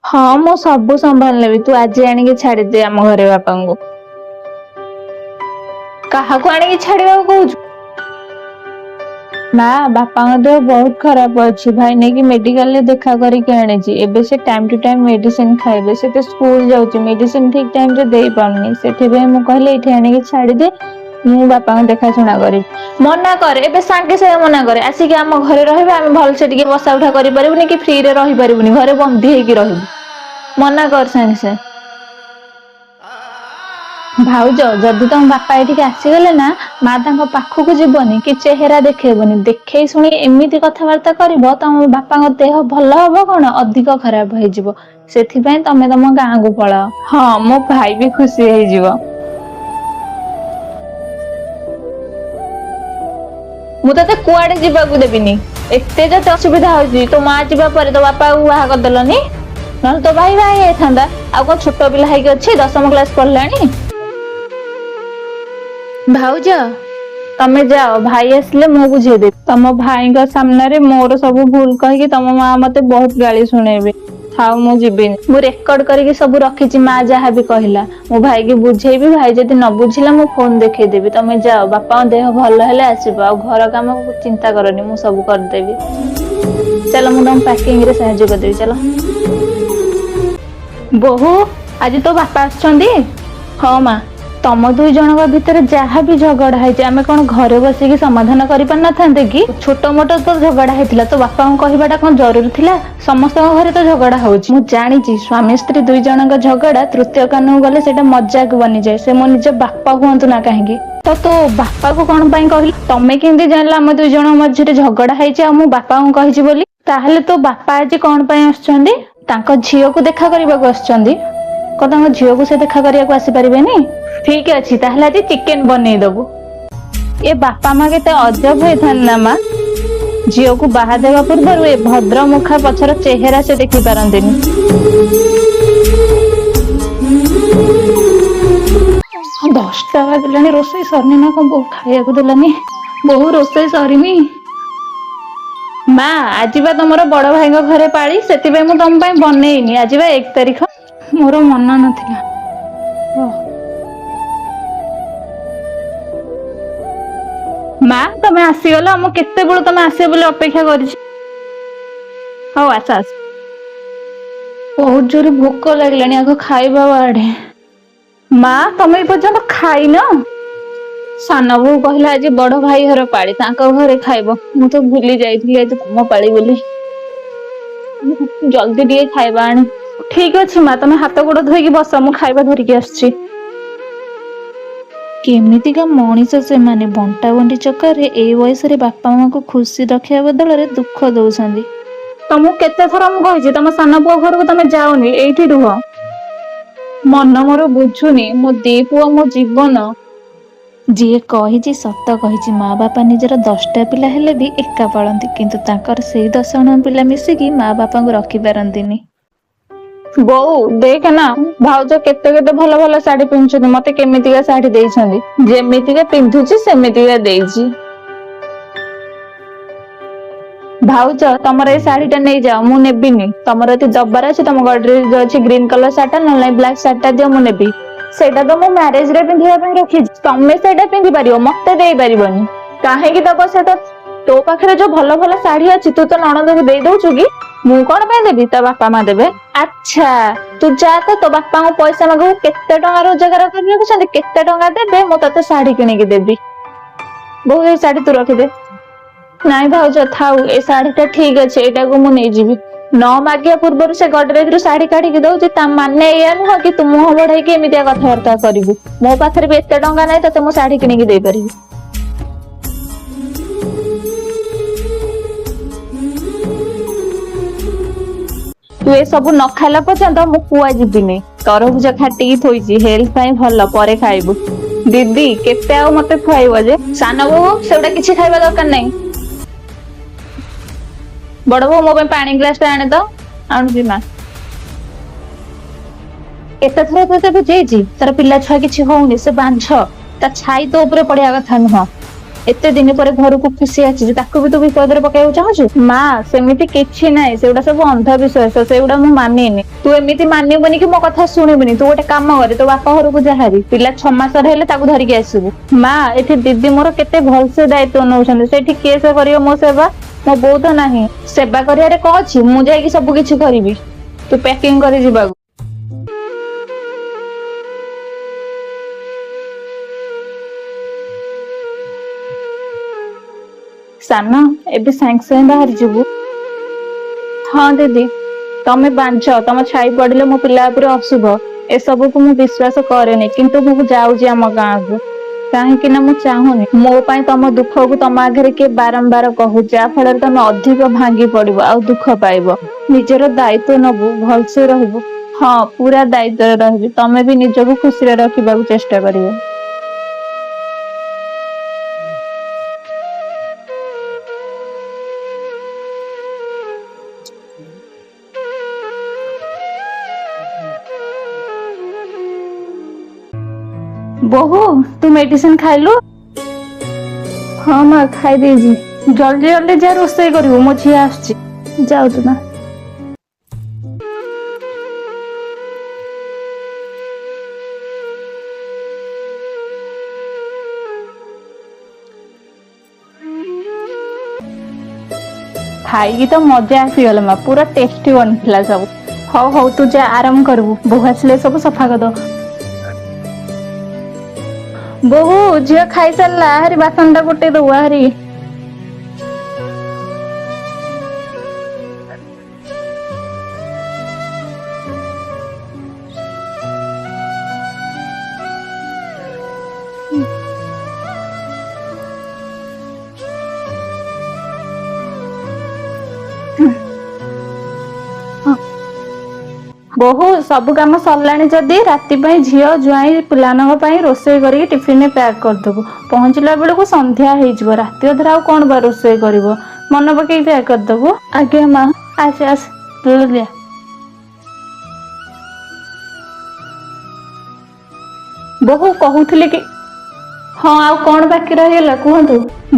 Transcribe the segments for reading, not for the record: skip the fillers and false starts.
हाँ मु सब संभाल नेबी तू आज आनिक छाड़दे आम घरे बापा को। काहाକୁ आनिक छाड़वा कहूँ माँ बापा देह बहुत खराब अच्छी भाई नहीं कि मेडिकल रे देखा करके आनी एबे से टाइम टू टाइम मेडिसिन खाइबे से तो स्कूल जाउची मेडिसिन ठीक टाइम रे देई पाउनी सेठी मु कहले एठी आनिक छाड़ी दे मु बापा को देखा सुना करी मना करे एबे सांगे से मना करे आसिक आम घरे रहबे आम भल से टिके बसा उठा करि परिबुनी कि फ्री रे रहि परिबुनी घरे बंदी हेकी रहबु मना कर सांगे से भाउज जदि तुम बापा एठिक आसीगले ना माँ तांको पाखक जीवनी कि चेहरा देखेबनी देखे शुणी एमती कथबार्ता करिवो तम बापा देह भल हम कौन अधिक खराब हो सेथिपई तमे तम गाँ को पलाओ हाँ मो भाई भी खुशी हो मु ते कुआडे जीवाकू देबिनी एते जते असुविधा होची तो माँ जीवा परे तो बापा को बाहा करदेलनी न तो भाई भाई था आ कौन छोट पिला है 10वीं क्लास पढ़लानी भाउज तमे जाओ भाई आसले मु बुझेदे तम भाई सामने रे मोर सब भूल कही तम माँ मते बहुत गाली शुणेबे थाउ मु जीबिनी मु रेकर्ड करके सब रखी माँ जहाँ भी कहला मो भाई की बुझेबी भाई जदि न बुझिला मु फोन देखदेवी तमे जाओ बापा देह भल हेले आसीबो आ घर काम चिंता करनी मु सब करदेवी चलो मु तुम पैकिंग रे साहाय्य करदेवी चलो बहु आज तो बापा आछंदी हाँ माँ तम दुई जन भितर जहाँ भी झगड़ा है आमे कौन घरे बसिकी समाधान करि पार न थांते कि छोट मोट तो झगड़ा है तो बापा कहवाटा कौन जरूरी थिला समस्त घरे तो झगड़ा होची मु जानी स्वामी स्त्री दुई जन झगड़ा तृतीय कानून गले सेटा मजाक बनी जाए से मो निज बापा कहतु ना कहीं तो बापा को कौन पाई कहली तमे केंदी जानला आम दुई जन मझे झगड़ा है मु बापा को कहिछि बोली ताहले तो बापा आज कौन पाई आछंदी तांको झियो को देखा करबाको आछंदी को झील को से देखा करने आसी पारिबेनी ठीक अच्छी ताहले आज चिकेन बनै दबु ए बापा माँ के अजब होता ना माँ झील को बाहा देवा पूर्व ए भद्र मुखा पछर चेहरा से देखी पारती 10टा बाजिलानी रोसई सरनी ना कौन बहु खाया देलानी बहु रोसई सरमी माँ आज बा तुम बड़ भाई घरे पाली से तुम बनईनी आज बा 1 तारिख मोर मन नथिला माँ तमे आसीगल मु केते बेलू तमे आसे बोले अपेक्षा करिछि हौ आस आस बहुत जोर भोक लागलानी आगो खाइबा बाड़े माँ तमे पर्यंत खाई न सान बो कहला आज बड़ भाई घर पाली तांको घरे खाइबो मु तो भूली जाइथिली आज तुम पाली बोली जल्दी दिए खाइबा आनी ठीक अच्छे माँ तुम हाथ गोड़ धोईकी बस मु खाइबा धरिकी आसछि केमितिका मनीष से माने बंटा बंटी चक्कर ए वयस रे बापा माँ को खुशी रखा बदल रे दुख दौरान तुमको केते थर मु कहिछि तुम सान पुओ घर को तुम जाओनी एठी रुह मन मोर बुझुनी मो दी पुओ मो जीवन जी कही सत कही माँ बापा निजर 10टा पिला हेले भी एका पालती किंतु ताकर से 10 जण पिला मिसिकी माँ बापा को रखी पारंतीनी बो देख ना भाउज केते केते भल भल साड़ी पिंधुछन्ती मते केमितिका साड़ी देइछन्ती जेमितिका पिंधुछि सेमितिका देइछि भाउज तमर ए साड़ीटा नै जाओ मु नेबिनी तमर एति दब्बार अछि तम गडरेज अछि ग्रीन कलर साटा न ब्लैक साटा दियो मु नेबी सेटा तो मु मैरिज रे पिंधिया पे रखि तमे सेटा पिंधि परियो मते देई परिबनी काहे कि दबो सेटा तो पाखरे जो भल भल साड़ी अछि तू तो नणंद को देई दउछु कि मु कोन पे देबी तो बापा माँ देबे अच्छा तू जा तो बापा को पैसा मागू केते टंका रोजगार कर रखुछन्ती केते टंका देबे मु तते साड़ी किने कि देबी बहु ए साड़ी तू रखि दे नाई भाउज थाउ ए साड़ीटा ठीक अछि एटा को मु नै जीबी न मागिया पूर्व से गडरेज रु साड़ी काढ़ी के दउछि ता माने या नुह कि तू मुह बढ़ाई के एमितिया कथबार्ता करिवु मो पाखरे भी एते टंका नै तते मु साड़ी किने कि देई परिबी तू ए सब न खाला पर्यंत मु कुआ जीबिनी तरबुज खाटी थोइछि हेल्थ पाई भल परे खाइबु दीदी केते आ मते खुआइबो जे सान बो सेउडा किछि खाइबा दरकार नै बड़ बो मो पे पानी ग्लास आने तो आनु माँ एत थर तो बुझेछि तार पिला छुआ किछि होउनी से बांझ ता छाई तो ऊपर पड़िया कथा नुह एते दिन पर घर को खुशी आछि ताको भी तू विपद पकाइବାକୁ चाहछु। ମା ସେମିତି କିଛି ନାହିଁ, ସେଗୁଡା ସବୁ ଅନ୍ଧବିଶ୍ୱାସ, ସେଗୁଡା ମୁଁ ମାନିନି। ତୁ ଏମିତି ମାନିବୁନି କି ମୋ କଥା ଶୁଣିବୁନି। ତୁ ଗୋଟେ କାମ କରେ, ତୋ ବାପା ଘରକୁ ଯାହାରି ପିଲା 6 ମାସର ହେଲେ ତାକୁ ଧରିକି ଆସିବୁ। ମା ଏଠି ଦିଦି ମୋର କେତେ ଭଲସେ ଦାୟିତ୍ୱ ନଉଛନ୍ତି, ସେଠି କିଏ ସେ କରିବ ମୋ ସେବା? ମୋ ବୋଉ ତ ନାହିଁ। ସେବା କରିବାରେ କଣ ଅଛି, ମୁଁ ଯାଇକି ସବୁ କିଛି କରିବି। ତୁ ପ୍ୟାକିଂ କରି ଯିବାକୁ। ସାନ ଏବେ ସାଙ୍ଗେ ସାଙ୍ଗେ ବାହାରି ଯିବୁ। ହଁ ଦିଦି, ତମେ ବାଞ୍ଛ, ତମ ଛାଇ ପଡିଲେ ମୋ ପିଲା ଉପରେ ଅଶୁଭ, ଏସବୁକୁ ମୁଁ ବିଶ୍ୱାସ କରେନି। କିନ୍ତୁ ମୁଁ ଯାଉଛି ଆମ ଗାଁକୁ, କାହିଁକି ନା ମୁଁ ଚାହୁଁନି ମୋ ପାଇଁ ତମ ଦୁଃଖକୁ ତମ ଆଗରେ କିଏ ବାରମ୍ବାର କହୁ, ଯାହା ଫଳରେ ତମେ ଅଧିକ ଭାଙ୍ଗି ପଡିବ ଆଉ ଦୁଃଖ ପାଇବ। ନିଜର ଦାୟିତ୍ୱ ନବୁ, ଭଲସେ ରହିବୁ। ହଁ ପୁରା ଦାୟିତ୍ୱରେ ରହିବି। ତମେ ବି ନିଜକୁ ଖୁସିରେ ରଖିବାକୁ ଚେଷ୍ଟା କରିବ। ବୋହୁ ତୁ ମେଡିସିନ ଖାଇଲୁ? ହଁ ମା ଖାଇ ଦେଇଛି। ଜଲ୍ଦି ଜଲ୍ଦି ଯା ରୋଷେଇ କରିବୁ, ମୋ ଝିଅ ଆସୁଛି। ଯାଉଛୁ ନା? ଖାଇକି ତ ମଜା ଆସିଗଲା ମା, ପୁରା ଟେଷ୍ଟି ବନିଥିଲା ସବୁ। ହଉ ହଉ ତୁ ଯା ଆରାମ କରିବୁ, ବୋହୁ ଆସିଲେ ସବୁ ସଫା କରିଦବ। ବୋହୁ ଝିଅ ଖାଇସାରିଲା, ଆହାରି ବାସନ ଟା ଗୋଟେଇ ଦବୁ ଆହାରି। ବୋହୁ ସବୁ କାମ ସରିଲାଣି, ଯଦି ରାତି ପାଇଁ ଝିଅ ଜ୍ୱାଇଁ ପିଲାମାନଙ୍କ ପାଇଁ ରୋଷେଇ କରିକି ଟିଫିନରେ ପ୍ୟାକ୍ କରିଦବୁ। ପହଞ୍ଚିଲା ବେଳକୁ ସନ୍ଧ୍ୟା ହେଇଯିବ, ରାତି ଅଧରେ ଆଉ କଣ ବା ରୋଷେଇ କରିବ। ମନେ ପକେଇକି ପ୍ୟାକ୍ କରିଦବୁ। ଆଜ୍ଞା ମା। ଆସ ଆସ ଦିଆ। ବୋହୁ କହୁଥିଲି କି, ହଁ ଆଉ କଣ ବାକି ରହିଗଲା କୁହନ୍ତୁ?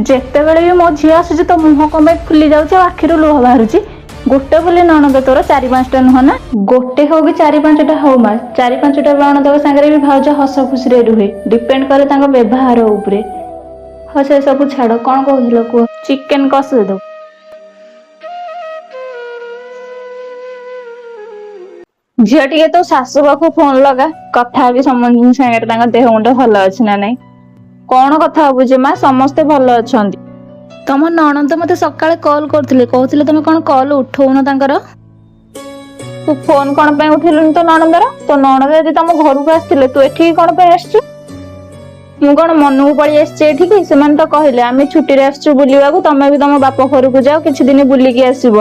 ଯେତେବେଳେ ବି ମୋ ଝିଅ ଆସୁଛି ତୋ ମୁହଁ କଣ ପାଇଁ ଫୁଲି ଯାଉଛି ଆଉ ଆଖିରୁ ଲୁହ ବାହାରୁଛି? ଗୋଟେ ବୋଲି ନଣନ୍ଦ ତୋର, 4-5ଟା ନୁହଁ ନା? ଗୋଟେ ହଉ କି 4-5ଟା ହଉ ମା, 4-5ଟା ନଣନ୍ଦଙ୍କ ସାଙ୍ଗରେ ବି ଭାଉଜ ହସ ଖୁସିରେ ରୁହେ। ଡିପେଣ୍ଡ କରେ ତାଙ୍କ ବ୍ୟବହାର ଉପରେ। ହଁ ସେ ସବୁ ଛାଡ, କଣ କହୁଥିଲ କୁହ? ଚିକେନ କଷି ଦବୁ। ଝିଅ ଟିକେ ତୋ ଶାଶୁ ପାଖକୁ ଫୋନ ଲଗା, କଥା ହେବି ସମସ୍ତଙ୍କ ସାଙ୍ଗରେ, ତାଙ୍କ ଦେହ ମୁଣ୍ଡ ଭଲ ଅଛି ନା ନାଇଁ। କଣ କଥା ହବୁ ଯେ ମା, ସମସ୍ତେ ଭଲ ଅଛନ୍ତି। ତମ ନଣନ୍ଦ ମତେ ସକାଳେ କଲ୍ କରୁଥିଲେ, କହୁଥିଲେ ତମେ କଣ କଲ୍ ଉଠଉନ ତାଙ୍କର। ତୁ ଫୋନ କଣ ପାଇଁ ଉଠେଇଲୁନି ତୋ ନଣନ୍ଦର? ତୋ ନଣନ୍ଦ ଯଦି ତମ ଘରକୁ ଆସିଥିଲେ, ତୁ ଏଠିକି କଣ ପାଇଁ ଆସିଛୁ? ମୁଁ କଣ ମନକୁ ପଳେଇ ଆସିଛି ଏଠିକି? ସେମାନେ ତ କହିଲେ ଆମେ ଛୁଟିରେ ଆସିଛୁ ବୁଲିବାକୁ, ତମେ ବି ତମ ବାପ ଘରକୁ ଯାଅ, କିଛି ଦିନ ବୁଲିକି ଆସିବ।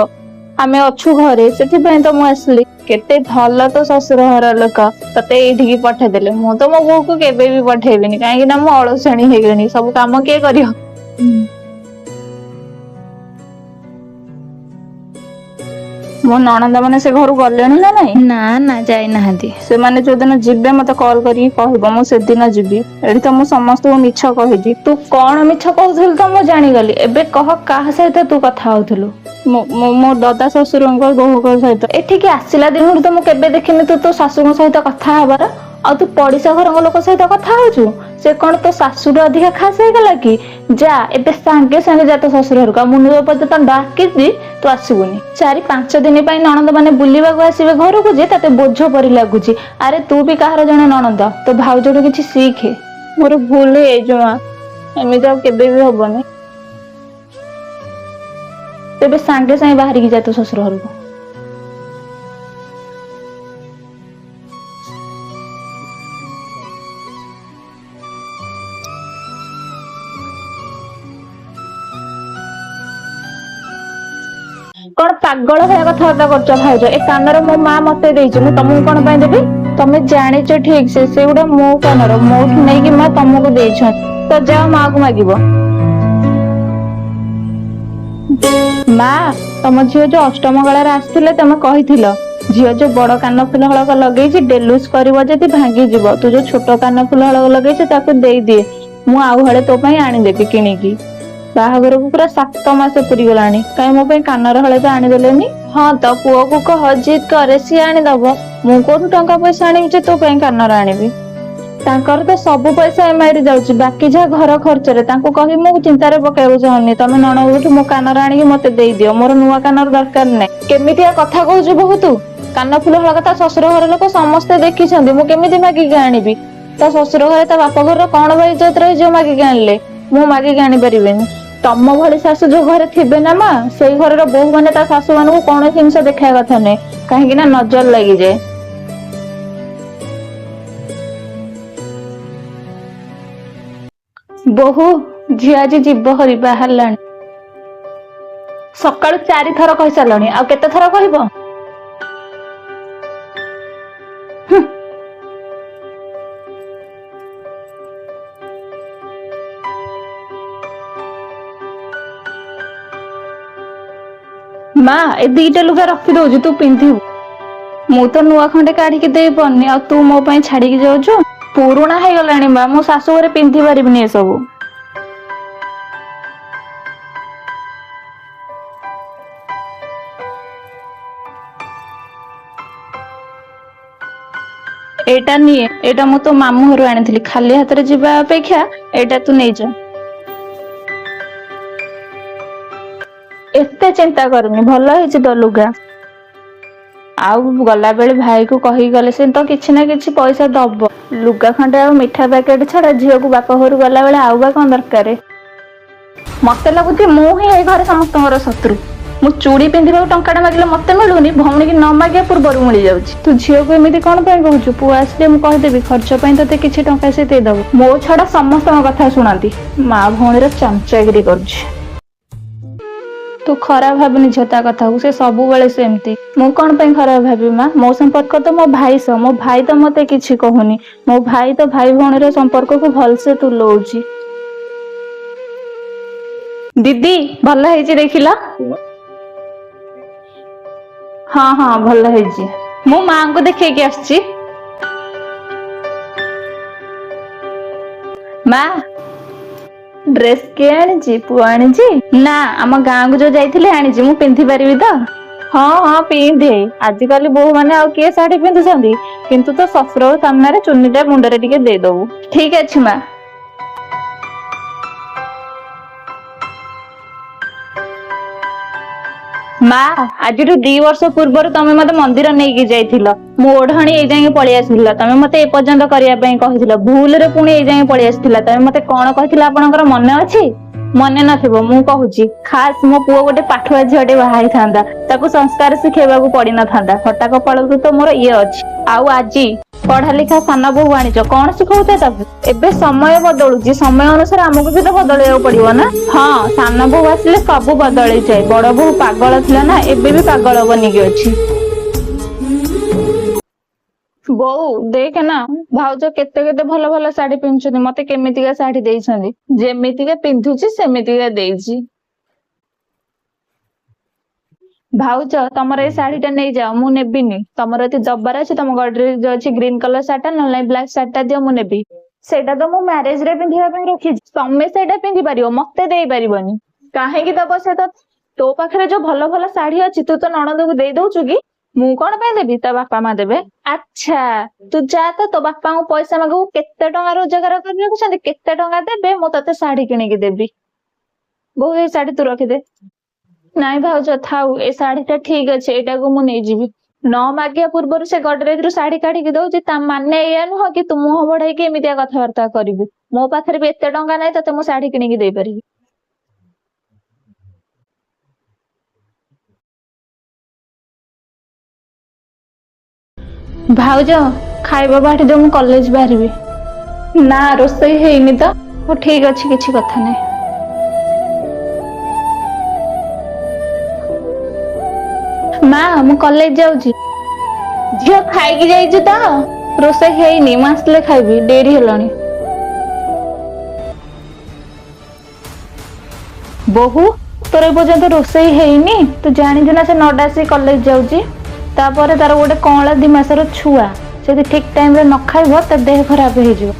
ଆମେ ଅଛୁ ଘରେ, ସେଥିପାଇଁ ତ ମୁଁ ଆସିଲି। କେତେ ଭଲ ତୋ ଶ୍ୱଶୁର ଘର ଲୋକ, ତତେ ଏଇଠିକି ପଠେଇଦେଲେ। ମୁଁ ତ ମୋ ବୋଉକୁ କେବେ ବି ପଠେଇବିନି, କାହିଁକି ନା ମୁଁ ଅଳସୁଆଣି ହେଇଗଲିଣି, ସବୁ କାମ କିଏ କରିବ? ମୋ ନଣନ୍ଦ ମାନେ ସେ ଘରୁ ଗଲେଣି ନା ନାଇଁ? ନା ନା ଯାଇନାହାନ୍ତି। ସେମାନେ ଯୋଉଦିନ ଯିବେ ମତେ କଲ୍ କରିକି କହିବ, ମୁଁ ସେଦିନ ଯିବି। ଏଠି ତ ମୁଁ ସମସ୍ତଙ୍କୁ ମିଛ କହିଛି। ତୁ କଣ ମିଛ କହୁଥିଲୁ ତ ମୁଁ ଜାଣିଗଲି। ଏବେ କହ କାହା ସହିତ ତୁ କଥା ହଉଥିଲୁ? ମୋ ଦଦା ଶ୍ୱଶୁରଙ୍କ ବୋହୂଙ୍କ ସହିତ। ଏଠିକି ଆସିଲା ଦିନଠୁ ତ ମୁଁ କେବେ ଦେଖିନି ତୁ ତୋ ଶାଶୁଙ୍କ ସହିତ କଥା ହବାର। ଆଉ ତୁ ପଡିଶା ଘରଙ୍କ ଲୋକ ସହିତ କଥା ହଉଛୁ। ସେ କଣ ତୋ ଶାଶୁରୁ ଅଧିକା ଖାସ ହେଇଗଲା କି? ଯା ଏବେ ସାଙ୍ଗେ ସାଙ୍ଗେ ଯା ତୋ ଶ୍ୱଶୁର ଘରକୁ, ଆଉ ମୁଁ ପର୍ଯ୍ୟନ୍ତ ଡାକିଛି ତୁ ଆସିବୁନି। 4-5 ଦିନ ପାଇଁ ନଣନ୍ଦ ମାନେ ବୁଲିବାକୁ ଆସିବେ ଘରକୁ ଯେ ତତେ ବୋଝ ପରି ଲାଗୁଛି। ଆରେ ତୁ ବି କାହାର ଜଣେ ନଣନ୍ଦ, ତୋ ଭାଉଜଠୁ କିଛି ଶିଖେ। ମୋର ଭୁଲ ହେଇଯାଇଛି ମା, ଏମିତି ଆଉ କେବେ ବି ହବନି। ତେବେ ସାଙ୍ଗେ ସାଙ୍ଗେ ବାହାରିକି ଯା ତୋ ଶ୍ୱଶୁର ଘରକୁ। କଣ ପାଗଳ ଭଳିଆ କଥାବାର୍ତ୍ତା କରୁଛ ଭାଉଜ? ଏ କାନର ମୋ ମା ମତେ ଦେଇଛି, ମୁଁ ତମକୁ କଣ ପାଇଁ ଦେବି? ତମେ ଜାଣିଛ ଠିକ ସେ, ସେଗୁଡା ମୋ କାନର, ମୋଠୁ ନେଇକି ମା ତମକୁ ଦେଇଛନ୍ତି। ତ ଯାଅ ମା କୁ ମାଗିବ। ମା ତମ ଝିଅ ଯୋଉ ଅଷ୍ଟମଙ୍ଗଳାରେ ଆସିଥିଲେ, ତମେ କହିଥିଲ ଝିଅ ଯୋଉ ବଡ କାନ ଫୁଲ ହଳକ ଲଗେଇଛି ଡେଲୁସ କରିବ ଯଦି ଭାଙ୍ଗିଯିବ, ତୁ ଯୋଉ ଛୋଟ କାନ ଫୁଲ ହଳକ ଲଗେଇଛୁ ତାକୁ ଦେଇଦିଏ। ମୁଁ ଆଉ ହଳେ ତୋ ପାଇଁ ଆଣିଦେବି କିଣିକି। ବାହାଘରକୁ ପୁରା 7 ମାସ ପୁରୀ ଗଲାଣି, କାଇଁ ମୋ ପାଇଁ କାନର ହଳେ ତ ଆଣିଦେଲେନି? ହଁ ତ ପୁଅକୁ କହ ଜିଦ୍ କରେ ସିଏ ଆଣିଦବ। ମୁଁ କୋଉଠୁ ଟଙ୍କା ପଇସା ଆଣିବି ଯେ ତୋ ପାଇଁ କାନର ଆଣିବି? ତାଙ୍କର ତ ସବୁ ପଇସା ଏମଆଇରେ ଯାଉଛି, ବାକି ଯାହା ଘର ଖର୍ଚ୍ଚରେ। ତାଙ୍କୁ କହି ମୁଁ ଚିନ୍ତାରେ ପକେଇବାକୁ ଚାହୁଁନି। ତମେ ନଣନ୍ଦଠୁ ମୋ କାନର ଆଣିକି ମତେ ଦେଇଦିଅ, ମୋର ନୂଆ କାନର ଦରକାର ନାହିଁ। କେମିତିଆ କଥା କହୁଛୁ ବୋହୁ ତୁ? କାନ ଫୁଲ ହଳ କଥା ଶ୍ୱଶୁର ଘର ଲୋକ ସମସ୍ତେ ଦେଖିଛନ୍ତି, ମୁଁ କେମିତି ମାଗିକି ଆଣିବି? ତା ଶ୍ୱଶୁର ଘରେ ତା ବାପ ଘରର କଣ ବା ଇଜ୍ଜତ ରହିଯିବ ମାଗିକି ଆଣିଲେ? ମୁଁ ମାଗିକି ଆଣିପାରିବିନି। ତମ ଭଳି ଶାଶୁ ଯୋଉ ଘରେ ଥିବେ ନା ମା, ସେଇ ଘରର ବୋହୂ ମାନେ ତା ଶାଶୁ ମାନଙ୍କୁ କୌଣସି ଜିନିଷ ଦେଖେଇବା କଥା ନୁହେଁ, କାହିଁକି ନା ନଜର ଲାଗିଯାଏ। ବୋହୂ, ଝିଅ ଆଜି ଯିବ ହରି, ବାହାରିଲାଣି। ସକାଳୁ 4 ଥର କହିସାରିଲଣି, ଆଉ କେତେ ଥର କହିବ? ହୁଁ। ମା, ଏ 2ଟା ଲୁଗା ରଖିଦଉଛି, ତୁ ପିନ୍ଧିବୁ। ମୁଁ ତ ନୂଆ ଖଣ୍ଡେ କାଢିକି ଦେଇ ପାରୁନି, ଆଉ ତୁ ମୋ ପାଇଁ ଛାଡିକି ଯାଉଛୁ? ପୁରୁଣା ହେଇଗଲାଣି ମା, ମୁଁ ଶାଶୁ ଘରେ ପିନ୍ଧି ପାରିବିନି ଏସବୁ। ଏଇଟା ନିଏ, ଏଇଟା ମୁଁ ତୋ ମାମୁଁ ଘରୁ ଆଣିଥିଲି। ଖାଲି ହାତରେ ଯିବା ଅପେକ୍ଷା ଏଇଟା ତୁ ନେଇଯା। ଏତେ ଚିନ୍ତା କରନି, ଭଲ ହେଇଛି ତ ଲୁଗା। ଆଉ ଗଲାବେଳେ ଭାଇ କୁ କହିକି ଗଲେ, ସେ ତ କିଛି ନା କିଛି ପଇସା ଦବ। ଲୁଗା ଖଣ୍ଡେ ଆଉ ମିଠା ପ୍ୟାକେଟ ଛଡା ଝିଅକୁ ବାପ ଘରୁ ଗଲା ବେଳେ ଆଉ ବା କଣ ଦରକାର? ମତେ ଲାଗୁଛି ମୁଁ ହିଁ ଏଇ ଘରେ ସମସ୍ତଙ୍କର ଶତ୍ରୁ। ମୁଁ ଚୁଡ଼ି ପିନ୍ଧିବାକୁ ଟଙ୍କାଟେ ମାଗିଲେ ମତେ ମିଳୁନି, ଭଉଣୀ କି ନ ମାଗିବା ପୂର୍ବରୁ ମିଳିଯାଉଛି। ତୁ ଝିଅକୁ ଏମିତି କଣ ପାଇଁ କହୁଛୁ? ପୁଅ ଆସିଲେ ମୁଁ କହିଦେବି, ଖର୍ଚ୍ଚ ପାଇଁ ତତେ କିଛି ଟଙ୍କା ସେ ଦେଇଦବ। ମୋ ଛଡା ସମସ୍ତଙ୍କ କଥା ଶୁଣନ୍ତି, ମା ଭଉଣୀର ଚାମଚାଗିରି କରୁଛି। ତୁ ଖରାପ ଭାବୁନି ଝିଅ ତା କଥାକୁ, ସେ ସବୁବେଳେ ସେମିତି। ମୁଁ କଣ ପାଇଁ ଖରାପ ଭାବିବି ମା? ମୋ ସମ୍ପର୍କ ତ ମୋ ଭାଇ ସହ, ମୋ ଭାଇ ତ ମତେ କିଛି କହୁନି। ମୋ ଭାଇ ତ ଭାଇ ଭଉଣୀର ସମ୍ପର୍କକୁ ଭଲସେ ତୁଲଉଛି। ଦିଦି, ଭଲ ହେଇଛି ଦେଖିଲ? ହଁ ହଁ, ଭଲ ହେଇଛି। ମୁଁ ମାଙ୍କୁ ଦେଖେଇକି ଆସିଛି। ମା, ଡ୍ରେସ୍ କିଏ ଆଣିଛି? ପୁଅ ଆଣିଛି? ନା, ଆମ ଗାଁକୁ ଯୋଉ ଯାଇଥିଲି ଆଣିଛି। ମୁଁ ପିନ୍ଧି ପାରିବି ତ? ହଁ ହଁ, ପିନ୍ଧେ। ଆଜିକାଲି ବୋହୂ ମାନେ ଆଉ କିଏ ଶାଢୀ ପିନ୍ଧୁଛନ୍ତି? କିନ୍ତୁ ତୋ ଶଶୁର ସାମ୍ନାରେ ଚୁନ୍ନିଟା ମୁଣ୍ଡରେ ଟିକେ ଦେଇଦବୁ। ଠିକ ଅଛି ମା। ମା, ଆଜିଠୁ 2 ବର୍ଷ ପୂର୍ବରୁ ତମେ ମତେ ମନ୍ଦିର ନେଇକି ଯାଇଥିଲ। ମୁଁ ଓଢଣୀ ଏଇ ଯାଏଁ ପଳେଇ ଆସିଥିଲା, ତମେ ମତେ ଏପର୍ଯ୍ୟନ୍ତ କରିବା ପାଇଁ କହିଥିଲ। ଭୁଲରେ ପୁଣି ଏଇ ଯାଏଁ ପଳେଇ ଆସିଥିଲା। ତମେ ମତେ କଣ କହିଥିଲ ଆପଣଙ୍କର ମନେ ଅଛି? ମନେ ନଥିବ, ମୁଁ କହୁଛି। ଖାସ୍ ମୋ ପୁଅ ଗୋଟେ ପାଠୁଆ ଝିଅଟେ ବାହା ହେଇଥାନ୍ତା, ତାକୁ ସଂସ୍କାର ଶିଖେଇବାକୁ ପଡିନଥାନ୍ତା। ଫଟା କପାଳକୁ ତ ମୋର ଇଏ ଅଛି। ଆଉ ଆଜି ପଢା ଲେଖା ସାନ ବୋହୂ ଆଣିଛ, କଣ ଶିଖଉଛ ତାକୁ? ଏବେ ସମୟ ବଦଳୁଛି, ସମୟ ଅନୁସାରେ ଆମକୁ ବି ତ ବଦଳେଇବାକୁ ପଡିବ ନା? ହଁ, ସାନ ବୋହୂ ଆସିଲେ ସବୁ ବଦଳିଯାଏ। ବଡ ବୋହୂ ପାଗଳ ଥିଲା ନା, ଏବେ ବି ପାଗଳ ବନିକି ଅଛି। ବୋଉ ଦେଖେ ନା, ଭାଉଜ କେତେ କେତେ ଭଲ ଭଲ ଶାଢୀ ପିନ୍ଧୁଛନ୍ତି, ମତେ କେମିତିକା ଶାଢୀ ଦେଇଛନ୍ତି। ଯେମିତିକା ପିନ୍ଧୁଛି ସେମିତିକା ଦେଇଛି। ଭାଉଜ, ତମର ଏଇ ଶାଢୀ ଟା ନେଇଯାଅ, ମୁଁ ନେବିନି। ତମର ଯଦି ଦବାର ଅଛି ତମ ଗଡରେଜ ଯୋଉ ଅଛି ଗ୍ରୀନ କଲର ଶାଢୀଟା, ନହେଲେ ବ୍ଲାକ ଶାଢୀଟା ଦିଅ, ମୁଁ ନେବି। ସେଇଟା ତ ମୁଁ ମ୍ୟାରେଜ ରେ ପିନ୍ଧିବା ପାଇଁ ରଖିଛି। ତମେ ସେଇଟା ପିନ୍ଧି ପାରିବ, ମତେ ଦେଇପାରିବନି। କାହିଁକି ଦବ ସେ? ତ ତୋ ପାଖରେ ଯୋଉ ଭଲ ଭଲ ଶାଢୀ ଅଛି, ତୁ ତ ନଣନ୍ଦକୁ ଦେଇ ଦଉଛୁ କି? ମୁଁ କଣ ପାଇଁ ଦେବି, ତା ବାପା ମା ଦେବେ। ଆଚ୍ଛା, ତୁ ଯା ତ ତୋ ବାପାଙ୍କୁ ପଇସା ମାଗିବୁ। କେତେ ଟଙ୍କା ରୋଜଗାର କରି ରଖୁଛନ୍ତି, କେତେ ଟଙ୍କା ଦେବେ ମୁଁ ତତେ ଶାଢୀ କିଣିକି ଦେବି। ବୋଉ, ଏଇ ଶାଢୀ ତୁ ରଖିଦେ। ନାଇଁ ଭାଉଜ ଥାଉ, ଏ ଶାଢୀ ଟା ଠିକ ଅଛି, ଏଇଟାକୁ ମୁଁ ନେଇଯିବି। ନ ମାଗିବା ପୂର୍ବରୁ ସେ ଗଡରେଜରୁ ଶାଢୀ କାଢିକି ଦଉଛି, ତା ମାନେ ଏଇଆ ନୁହଁ କି ତୁ ମୁହଁ ବଢେଇକି ଏମିତିଆ କଥାବାର୍ତ୍ତା କରିବୁ। ମୋ ପାଖରେ ବି ଏତେ ଟଙ୍କା ନାହିଁ ତତେ ମୁଁ ଶାଢୀ କିଣିକି ଦେଇପାରିବି। ଭାଉଜ, ଖାଇବା ବାଢି ଦେ, ମୁଁ କଲେଜ ବାହାରିବି। ନା, ରୋଷେଇ ହେଇନି ତ। ହଉ ଠିକ ଅଛି, କିଛି କଥା ନାହିଁ। ମା, ମୁଁ କଲେଜ ଯାଉଛି। ଝିଅ ଖାଇକି ଯାଇଛି ତ। ରୋଷେଇ ହେଇନି, ମୁଁ ଆସିଲେ ଖାଇବି, ଡେରି ହେଲାଣି। ବୋହୂ, ତୋର ଏ ପର୍ଯ୍ୟନ୍ତ ରୋଷେଇ ହେଇନି? ତୁ ଜାଣିଛୁ ନା ସେ 9ଟା ଆସିକି କଲେଜ ଯାଉଛି। ତାପରେ ତାର ଗୋଟେ କଅଁଳା 2 ମାସର ଛୁଆ। ଯଦି ଠିକ ଟାଇମ ରେ ନ ଖାଇବ ତା ଦେହ ଖରାପ ହେଇଯିବ।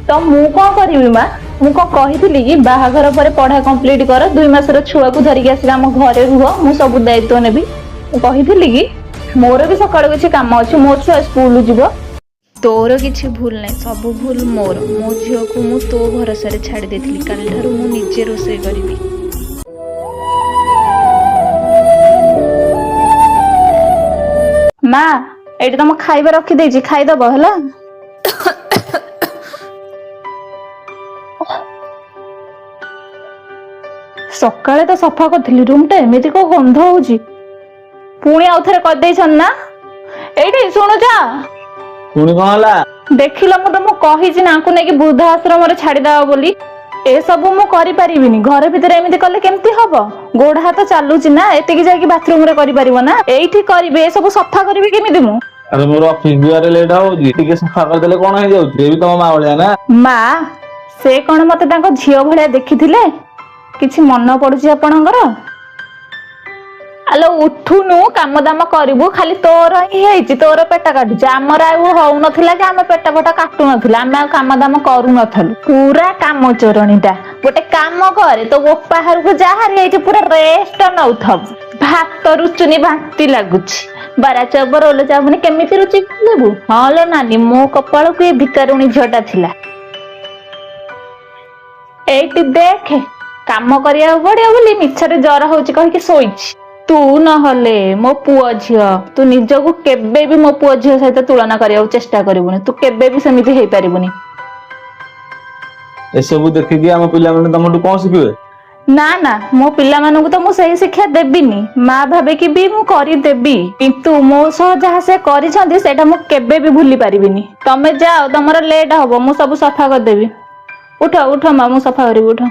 ତ ମୁଁ କଣ କରିବି ମା? ମୁଁ କଣ କହିଥିଲି କି ବାହାଘର ପରେ ପଢା କମ୍ପ୍ଲିଟ କର 2 ମାସର ଛୁଆକୁ ଧରିକି ଆସିକି ଆମ ଘରେ ରୁହ, ମୁଁ ସବୁ ଦାୟିତ୍ୱ ନେବି। ମୁଁ କହିଥିଲି କି ମୋର ବି ସକାଳୁ କିଛି କାମ ଅଛି, ମୋ ଛୁଆ ସ୍କୁଲ ଯିବ। ତୋର କିଛି ଭୁଲ ନାହିଁ, ସବୁ ଭୁଲ ମୋର। ମୋ ଝିଅକୁ ମୁଁ ତୋ ଭରସାରେ ଛାଡ଼ି ଦେଇଥିଲି, କାଲିଠାରୁ ମୁଁ ନିଜେ ରୋଷେଇ କରିବି। ମା, ଏଇଠି ତମ ଖାଇବା ରଖିଦେଇଛି, ଖାଇଦବ ହେଲା। ସକାଳେ ତ ସଫା କରିଥିଲି, ରୁମ ଟା ଏମିତି କଣ ଗନ୍ଧ ହଉଛି। ପୁଣି ଆଉଥରେ କରିଦେଇଛନ୍ତି ନା? ଏଇଠି ଶୁଣୁଛ? ପୁଣି କଣ ହେଲା? ଦେଖିଲ, ମୁଁ ତମକୁ କହିଛି ନା ଆଙ୍କୁ ନେଇକି ବୃଦ୍ଧ ଆଶ୍ରମରେ ଛାଡିଦବା ବୋଲି। ଏସବୁ ମୁଁ କରିପାରିବିନି, ଘର ଭିତରେ ଏମିତି କଲେ କେମିତି ହବ? ଗୋଡ ହାତ ଚାଲୁଛି ନା, ଏତିକି ଯାଇକି ବାଥରୁମ ରେ କରିପାରିବ ନା? ଏଇଠି କରିବି, ଏସବୁ ସଫା କରିବି କେମିତି ମୁଁ? ଆରେ ମୋର ଅଫିସ ଯିବାରେ ଲେଟ୍ ହଉଛି, ଟିକେ ସଫା କରିଦେଲେ କଣ ହେଇଯାଉଛି? ଏ ବି ତମ ମା ଭଳିଆ ନା। ମା, ସେ କଣ ମତେ ତାଙ୍କ ଝିଅ ଭଳିଆ ଦେଖିଥିଲେ? କିଛି ମନ ପଡୁଛି ଆପଣଙ୍କର? ଆଲୋ ଉଠୁନୁ, କାମ ଦାମ କରିବୁ। ଖାଲି ତୋର ହିଁ ହେଇଛି, ତୋର ପେଟ କାଟୁଛି। ଆମର ଆଉ ହଉନଥିଲା କି ଆମେ ପେଟ ଫେଟ କାଟୁ ନଥିଲା, ଆମେ ଆଉ କାମ ଦାମ କରୁନଥିଲୁ। ପୁରା କାମ ଚୋରଣୀଟା। ଗୋଟେ କାମ କରେ, ତୋ ବୋପା ଘରକୁ ଯା ହାରି, ହେଇଛି ପୁରା ରେଷ୍ଟ ନଉଥବୁ। ଭାତ ରୁଚୁନି, ବାନ୍ତି ଲାଗୁଛି। ବରା ଚପ ରୋଲ ଚାଉମିନ କେମିତି ରୁଚି ଖାଇବୁ? ହଁ ଲୋ ନାନୀ, ମୋ କପାଳକୁ ଏ ଭିକାରୁଣୀ ଝିଅଟା ଥିଲା। ଏଇଠି ଦେଖେ, କାମ କରିବାକୁ ପଡିବ ବୋଲି ମିଛରେ ଜର ହଉଛି କହିକି ଶୋଇଛି। ତୁ ନହେଲେ ମୋ ପୁଅ ଝିଅ, ତୁ ନିଜକୁ କେବେ ବି ମୋ ପୁଅ ଝିଅ ସହିତ ତୁଳନା କରିବାକୁ ଚେଷ୍ଟା କରିବୁନି। ତୁ କେବେ ବି ସେମିତି ହେଇପାରିବୁନି। ଏସବୁ ଦେଖିକି ଆମ ପିଲାମାନେ ତମଠୁ କଣ ଶିଖିବେ? ନା ନା, ମୋ ପିଲାମାନଙ୍କୁ ତ ମୁଁ ସେଇ ଶିକ୍ଷା ଦେବିନି। ମା ଭାବିକି ବି ମୁଁ କରିଦେବି, କିନ୍ତୁ ମୋ ସହ ଯାହା ସେ କରିଛନ୍ତି ସେଇଟା ମୁଁ କେବେ ବି ଭୁଲି ପାରିବିନି। ତମେ ଯାଅ, ତମର ଲେଟ୍ ହବ, ମୁଁ ସବୁ ସଫା କରିଦେବି। ଉଠ ଉଠ ମା, ମୁଁ ସଫା କରିବି, ଉଠ।